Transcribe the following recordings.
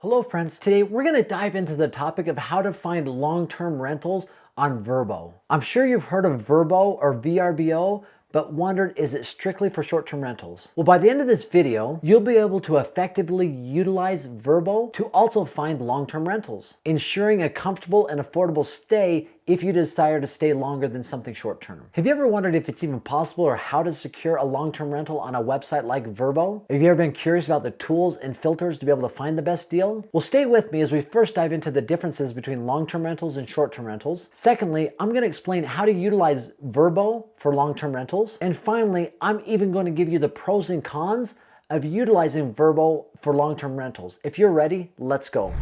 Hello friends, today we're going to dive into the topic of how to find long-term rentals on VRBO. I'm sure you've heard of VRBO or VRBO, but wondered, is it strictly for short-term rentals? Well, by the end of this video, you'll be able to effectively utilize VRBO to also find long-term rentals, ensuring a comfortable and affordable stay if you desire to stay longer than something short-term. Have you ever wondered if it's even possible or how to secure a long-term rental on a website like VRBO? Have you ever been curious about the tools and filters to be able to find the best deal? Well, stay with me as we first dive into the differences between long-term rentals and short-term rentals. Secondly, I'm going to explain how to utilize VRBO for long-term rentals. And finally, I'm even going to give you the pros and cons of utilizing VRBO for long-term rentals. If you're ready, let's go.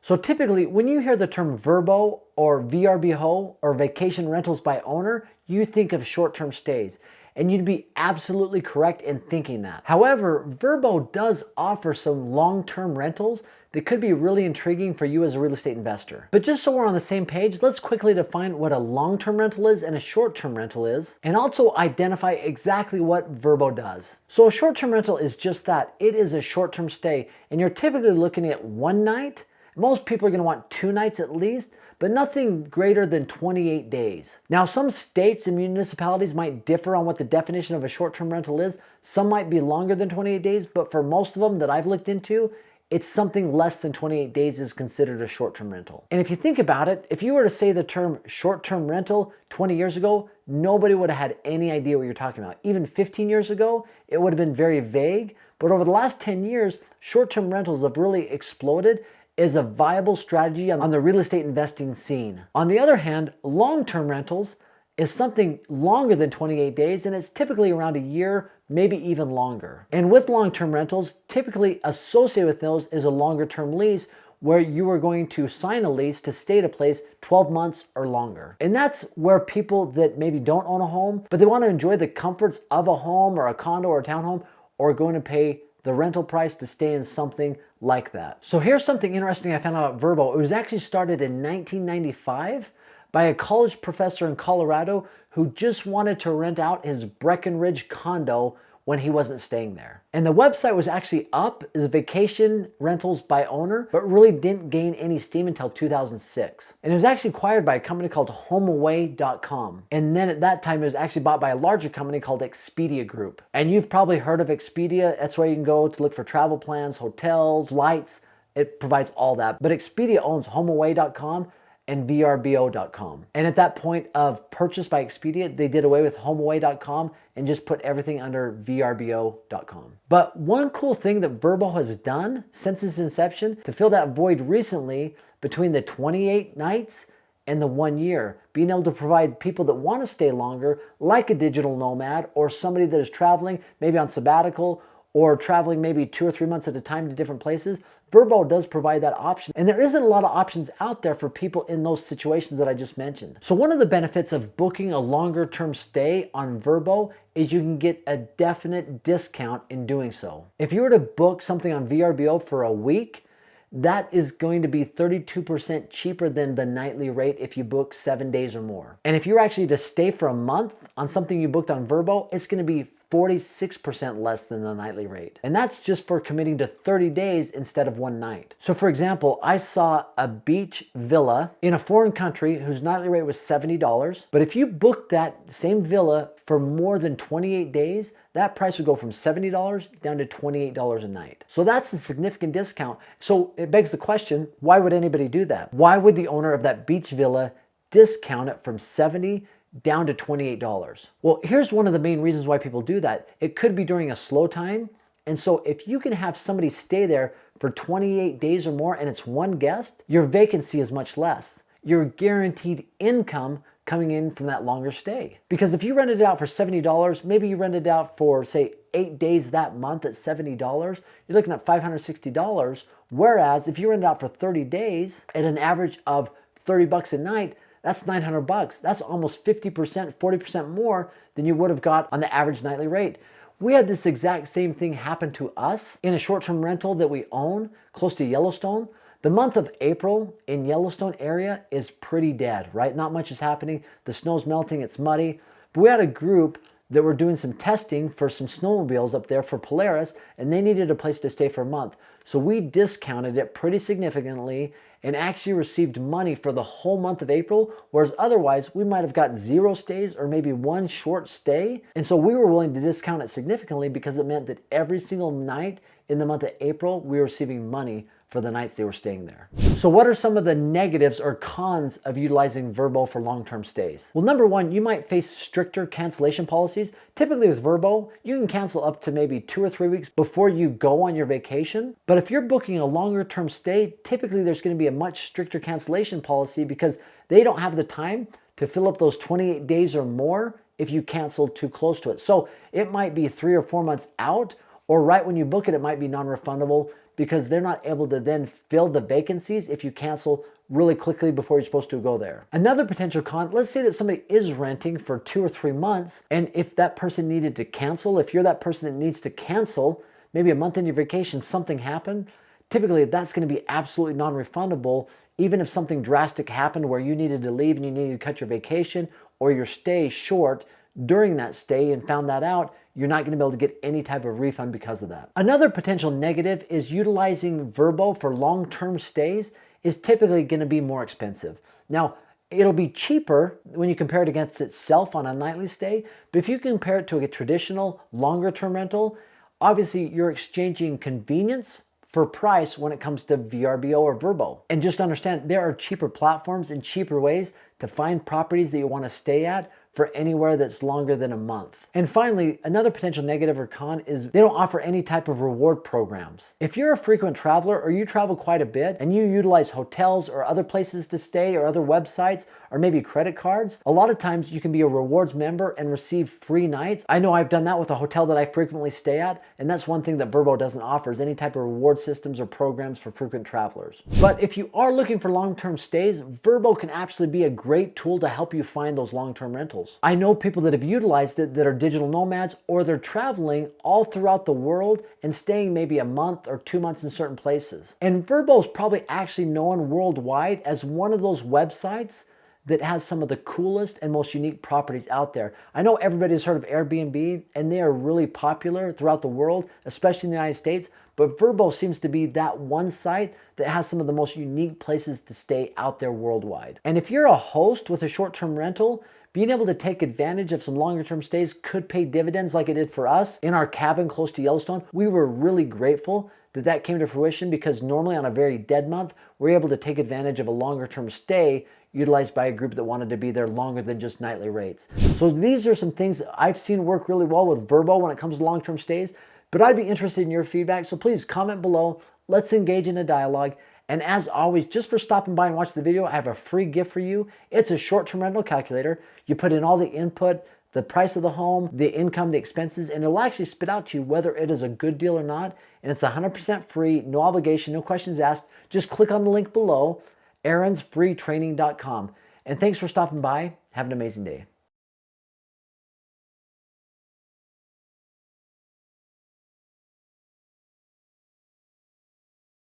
So typically, when you hear the term VRBO or VRBO or vacation rentals by owner, you think of short-term stays. And you'd be absolutely correct in thinking that. However, VRBO does offer some long-term rentals that could be really intriguing for you as a real estate investor. But just so we're on the same page, let's quickly define what a long-term rental is and a short-term rental is, and also identify exactly what VRBO does. So a short-term rental is just that. It is a short-term stay, and you're typically looking at one night. Most people are going to want 2 nights at least, but nothing greater than 28 days. Now, some states and municipalities might differ on what the definition of a short-term rental is. Some might be longer than 28 days, but for most of them that I've looked into, it's something less than 28 days is considered a short-term rental. And if you think about it, if you were to say the term short-term rental 20 years ago, nobody would have had any idea what you're talking about. Even 15 years ago, it would have been very vague. But over the last 10 years, short-term rentals have really exploded is a viable strategy on the real estate investing scene. On the other hand, long-term rentals is something longer than 28 days, and it's typically around a year, maybe even longer. And with long-term rentals, typically associated with those is a longer-term lease where you are going to sign a lease to stay at a place 12 months or longer. And that's where people that maybe don't own a home, but they want to enjoy the comforts of a home or a condo or a townhome, are going to pay the rental price to stay in something like that. So here's something interesting I found out about VRBO. It was actually started in 1995 by a college professor in Colorado who just wanted to rent out his Breckenridge condo when he wasn't staying there. And the website was actually up as vacation rentals by owner, but really didn't gain any steam until 2006. And it was actually acquired by a company called HomeAway.com. And then at that time, it was actually bought by a larger company called Expedia Group. And you've probably heard of Expedia. That's where you can go to look for travel plans, hotels, flights. It provides all that. But Expedia owns HomeAway.com and VRBO.com. And at that point of purchase by Expedia, they did away with HomeAway.com and just put everything under VRBO.com. But one cool thing that VRBO has done since its inception to fill that void recently between the 28 nights and the 1 year, being able to provide people that want to stay longer, like a digital nomad or somebody that is traveling, maybe on sabbatical, or traveling maybe 2 or 3 months at a time to different places. VRBO does provide that option. And there isn't a lot of options out there for people in those situations that I just mentioned. So one of the benefits of booking a longer term stay on VRBO is you can get a definite discount in doing so. If you were to book something on VRBO for a week, that is going to be 32% cheaper than the nightly rate if you book 7 days or more. And if you're actually to stay for a month on something you booked on VRBO, it's going to be 46% less than the nightly rate. And that's just for committing to 30 days instead of 1 night. So for example, I saw a beach villa in a foreign country whose nightly rate was $70. But if you booked that same villa for more than 28 days, that price would go from $70 down to $28 a night. So that's a significant discount. So it begs the question, why would anybody do that? Why would the owner of that beach villa discount it from $70 down to $28? Well, here's one of the main reasons why people do that. It could be during a slow time. And so if you can have somebody stay there for 28 days or more and it's one guest, your vacancy is much less. Your guaranteed income coming in from that longer stay. Because if you rented it out for $70, maybe you rented it out for say 8 days that month at $70, you're looking at $560. Whereas if you rent it out for 30 days at an average of $30 a night, that's $900. That's almost 50%, 40% more than you would have got on the average nightly rate. We had this exact same thing happen to us in a short-term rental that we own close to Yellowstone. The month of April in Yellowstone area is pretty dead, right? Not much is happening. The snow's melting, it's muddy. But we had a group that were doing some testing for some snowmobiles up there for Polaris, and they needed a place to stay for a month. So we discounted it pretty significantly and actually received money for the whole month of April, whereas otherwise we might have got 0 stays or maybe 1 short stay. And so we were willing to discount it significantly because it meant that every single night in the month of April, we were receiving money for the nights they were staying there. So what are some of the negatives or cons of utilizing VRBO for long-term stays? Well, number one, you might face stricter cancellation policies. Typically with VRBO, you can cancel up to maybe 2 or 3 weeks before you go on your vacation. But if you're booking a longer term stay, typically there's going to be a much stricter cancellation policy because they don't have the time to fill up those 28 days or more if you cancel too close to it. So it might be 3 or 4 months out, or right when you book it, it might be non-refundable because they're not able to then fill the vacancies if you cancel really quickly before you're supposed to go there. Another potential con, let's say that somebody is renting for 2 or 3 months, and if that person needed to cancel, if you're that person that needs to cancel, maybe a month into your vacation, something happened, typically that's going to be absolutely non-refundable, even if something drastic happened where you needed to leave and you needed to cut your vacation or your stay short during that stay and found that out, you're not going to be able to get any type of refund because of that. Another potential negative is utilizing VRBO for long-term stays is typically going to be more expensive. Now, it'll be cheaper when you compare it against itself on a nightly stay, but if you compare it to a traditional longer-term rental, obviously you're exchanging convenience for price when it comes to VRBO or VRBO. And just understand, there are cheaper platforms and cheaper ways to find properties that you want to stay at for anywhere that's longer than a month. And finally, another potential negative or con is they don't offer any type of reward programs. If you're a frequent traveler or you travel quite a bit and you utilize hotels or other places to stay or other websites or maybe credit cards, a lot of times you can be a rewards member and receive free nights. I know I've done that with a hotel that I frequently stay at, and that's one thing that VRBO doesn't offer is any type of reward systems or programs for frequent travelers. But if you are looking for long-term stays, VRBO can actually be a great tool to help you find those long-term rentals. I know people that have utilized it that are digital nomads or they're traveling all throughout the world and staying maybe a month or 2 months in certain places. And VRBO is probably actually known worldwide as one of those websites that has some of the coolest and most unique properties out there. I know everybody's heard of Airbnb and they are really popular throughout the world, especially in the United States, but VRBO seems to be that one site that has some of the most unique places to stay out there worldwide. And if you're a host with a short-term rental, being able to take advantage of some longer term stays could pay dividends like it did for us in our cabin close to Yellowstone. We were really grateful that that came to fruition because normally on a very dead month, we're able to take advantage of a longer term stay utilized by a group that wanted to be there longer than just nightly rates. So these are some things that I've seen work really well with VRBO when it comes to long-term stays, but I'd be interested in your feedback. So please comment below. Let's engage in a dialogue. And as always, just for stopping by and watching the video, I have a free gift for you. It's a short-term rental calculator. You put in all the input, the price of the home, the income, the expenses, and it'll actually spit out to you whether it is a good deal or not. And it's 100% free, no obligation, no questions asked. Just click on the link below, aaronsfreetraining.com. And thanks for stopping by. Have an amazing day.